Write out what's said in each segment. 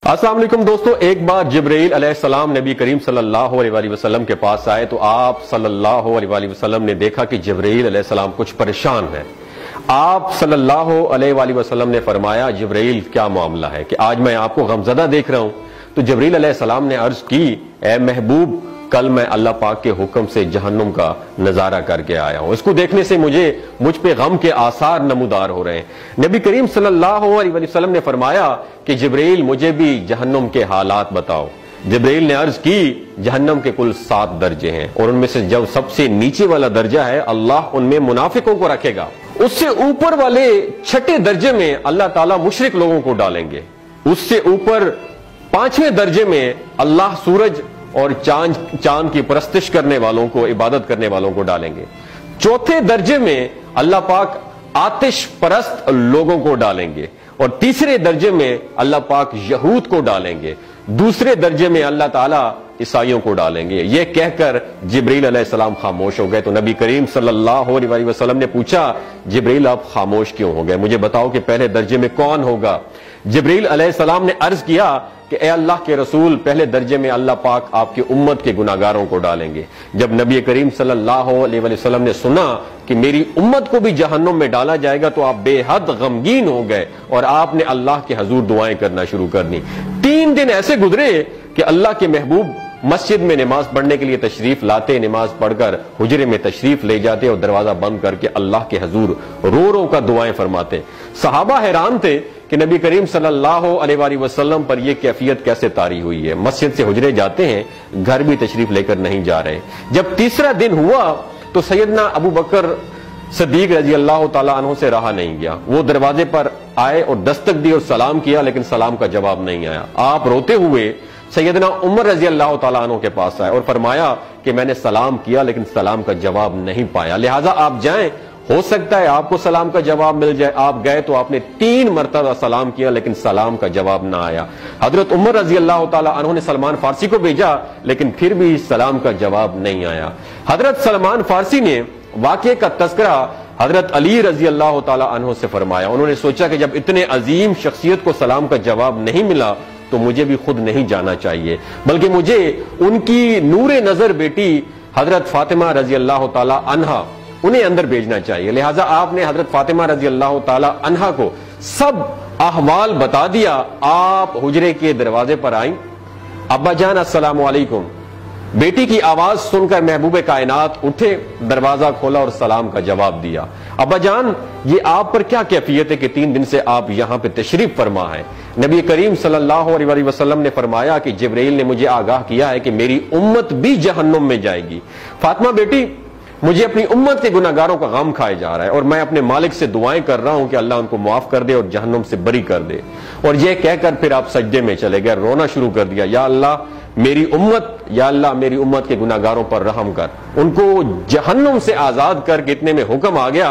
السلام علیکم دوستو، ایک بار جبرائیل علیہ السلام نبی کریم صلی اللہ علیہ وسلم کے پاس آئے تو آپ صلی اللہ علیہ وسلم نے دیکھا کہ جبرائیل علیہ السلام کچھ پریشان ہے۔ آپ صلی اللہ علیہ وسلم نے فرمایا جبرائیل کیا معاملہ ہے کہ آج میں آپ کو غمزدہ دیکھ رہا ہوں؟ تو جبرائیل علیہ السلام نے عرض کی، اے محبوب، کل میں اللہ پاک کے حکم سے جہنم کا نظارہ کر کے آیا ہوں، اس کو دیکھنے سے مجھ پہ غم کے آثار نمودار ہو رہے ہیں۔ نبی کریم صلی اللہ علیہ وسلم نے فرمایا کہ جبرائیل مجھے بھی جہنم کے حالات بتاؤ۔ جبرائیل نے عرض کی، جہنم کے کل 7 درجے ہیں اور ان میں سے جو سب سے نیچے والا درجہ ہے اللہ ان میں منافقوں کو رکھے گا، اس سے اوپر والے 6 درجے میں اللہ تعالیٰ مشرک لوگوں کو ڈالیں گے، اس سے اوپر 5ویں درجے میں اللہ سورج اور چاند کی پرستش کرنے والوں کو، عبادت کرنے والوں کو ڈالیں گے، 4تھے درجے میں اللہ پاک آتش پرست لوگوں کو ڈالیں گے، اور 3رے درجے میں اللہ پاک یہود کو ڈالیں گے، 2 درجے میں اللہ تعالیٰ عیسائیوں کو ڈالیں گے۔ یہ کہہ کر جبرائیل علیہ السلام خاموش ہو گئے تو نبی کریم صلی اللہ علیہ وسلم نے پوچھا، جبرائیل آپ خاموش کیوں ہو گئے؟ مجھے بتاؤ کہ پہلے درجے میں کون ہوگا؟ جبرائیل علیہ السلام نے عرض کیا کہ اے اللہ کے رسول، پہلے درجے میں اللہ پاک آپ کی امت کے گناہگاروں کو ڈالیں گے۔ جب نبی کریم صلی اللہ علیہ وسلم نے سنا کہ میری امت کو بھی جہنم میں ڈالا جائے گا تو آپ بے حد غمگین ہو گئے اور آپ نے اللہ کے حضور دعائیں کرنا شروع کر دی۔ 3 دن ایسے گزرے کہ اللہ کے محبوب مسجد میں نماز پڑھنے کے لیے تشریف لاتے، نماز پڑھ کر حجرے میں تشریف لے جاتے اور دروازہ بند کر کے اللہ کے حضور رو رو کر دعائیں فرماتے۔ صحابہ حیران تھے کہ نبی کریم صلی اللہ علیہ وسلم پر یہ کیفیت کیسے طاری ہوئی ہے، مسجد سے حجرے جاتے ہیں، گھر بھی تشریف لے کر نہیں جا رہے۔ جب 3را دن ہوا تو سیدنا ابو بکر صدیق رضی اللہ تعالیٰ عنہ سے رہا نہیں گیا، وہ دروازے پر آئے اور دستک دی اور سلام کیا، لیکن سلام کا جواب نہیں آیا۔ آپ روتے ہوئے سیدنا عمر رضی اللہ تعالیٰ عنہ کے پاس آئے اور فرمایا کہ میں نے سلام کیا لیکن سلام کا جواب نہیں پایا، لہٰذا آپ جائیں، ہو سکتا ہے آپ کو سلام کا جواب مل جائے۔ آپ گئے تو آپ نے 3 مرتبہ سلام کیا لیکن سلام کا جواب نہ آیا۔ حضرت عمر رضی اللہ تعالیٰ عنہ نے سلمان فارسی کو بھیجا لیکن پھر بھی سلام کا جواب نہیں آیا۔ حضرت سلمان فارسی نے واقعے کا تذکرہ حضرت علی رضی اللہ تعالیٰ عنہ سے فرمایا۔ انہوں نے سوچا کہ جب اتنے عظیم شخصیت کو سلام کا جواب نہیں ملا تو مجھے بھی خود نہیں جانا چاہیے، بلکہ مجھے ان کی نور نظر بیٹی حضرت فاطمہ رضی اللہ تعالیٰ عنہا انہیں اندر بھیجنا چاہیے۔ لہٰذا آپ نے حضرت فاطمہ رضی اللہ تعالیٰ عنہا کو سب احوال بتا دیا۔ آپ حجرے کے دروازے پر آئیں، ابا جان السلام علیکم۔ بیٹی کی آواز سن کر محبوب کائنات اٹھے، دروازہ کھولا اور سلام کا جواب دیا۔ ابا جان، یہ آپ پر کیا کیفیت ہے کہ 3 دن سے آپ یہاں پہ تشریف فرما ہے؟ نبی کریم صلی اللہ علیہ وسلم نے فرمایا کہ جبرائیل نے مجھے آگاہ کیا ہے کہ میری امت بھی جہنم میں جائے گی۔ فاطمہ بیٹی، مجھے اپنی امت کے گناہگاروں کا غم کھائے جا رہا ہے اور میں اپنے مالک سے دعائیں کر رہا ہوں کہ اللہ ان کو معاف کر دے اور جہنم سے بری کر دے۔ اور یہ کہہ کر پھر آپ سجدے میں چلے گئے، رونا شروع کر دیا، یا اللہ میری امت کے گناہگاروں پر رحم کر، ان کو جہنم سے آزاد کر کے اتنے میں حکم آ گیا،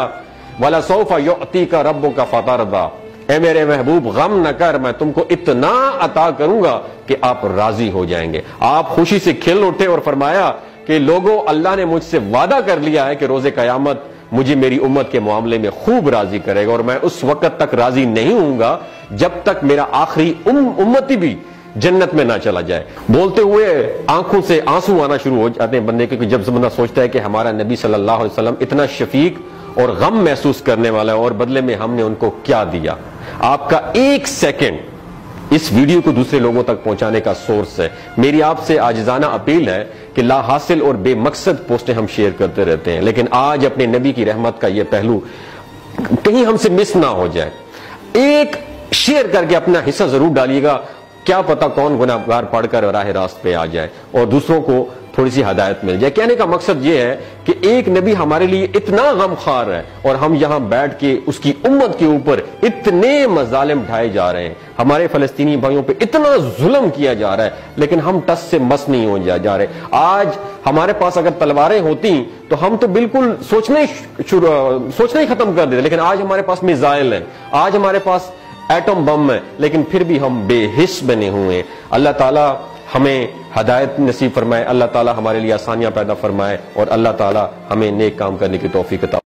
وَلَسَوْفَ يُعْطِيكَ رَبُّكَ فَتَرْضَىٰ، اے میرے محبوب غم نہ کر، میں تم کو اتنا عطا کروں گا کہ آپ راضی ہو جائیں گے۔ آپ خوشی سے کھل اٹھے اور فرمایا کہ لوگوں، اللہ نے مجھ سے وعدہ کر لیا ہے کہ روز قیامت مجھے میری امت کے معاملے میں خوب راضی کرے گا، اور میں اس وقت تک راضی نہیں ہوں گا جب تک میرا آخری امتی بھی جنت میں نہ چلا جائے۔ بولتے ہوئے آنکھوں سے آنسو آنا شروع ہو جاتے ہیں بندے کے، جب بندہ سوچتا ہے کہ ہمارا نبی صلی اللہ علیہ وسلم اتنا شفیق اور غم محسوس کرنے والا ہے اور بدلے میں ہم نے ان کو کیا دیا۔ آپ کا 1 سیکنڈ اس ویڈیو کو دوسرے لوگوں تک پہنچانے کا سورس ہے۔ میری آپ سے عاجزانہ اپیل ہے کہ لا حاصل اور بے مقصد پوسٹیں ہم شیئر کرتے رہتے ہیں، لیکن آج اپنے نبی کی رحمت کا یہ پہلو کہیں ہم سے مس نہ ہو جائے۔ ایک شیئر کر کے اپنا حصہ ضرور ڈالیے گا، کیا پتا کون گناہگار پڑھ کر راہ راست پہ آ جائے اور دوسروں کو تھوڑی سی ہدایت مل جائے۔ کہنے کا مقصد یہ ہے کہ ایک نبی ہمارے لیے اتنا غم خوار ہے اور ہم یہاں بیٹھ کے اس کی امت کے اوپر اتنے مظالم ڈھائے جا رہے ہیں، ہمارے فلسطینی بھائیوں پہ اتنا ظلم کیا جا رہا ہے، لیکن ہم ٹس سے مس نہیں ہو جا رہے۔ آج ہمارے پاس اگر تلواریں ہوتی تو ہم تو بالکل سوچنا ہی ختم کر دیتے، لیکن آج ہمارے پاس میزائل ہیں، آج ہمارے پاس ایٹم بم ہے، لیکن پھر بھی ہم بے حس بنے ہوئے ہیں۔ اللہ تعالیٰ ہمیں ہدایت نصیب فرمائے، اللہ تعالیٰ ہمارے لیے آسانیاں پیدا فرمائے اور اللہ تعالیٰ ہمیں نیک کام کرنے کی توفیق عطا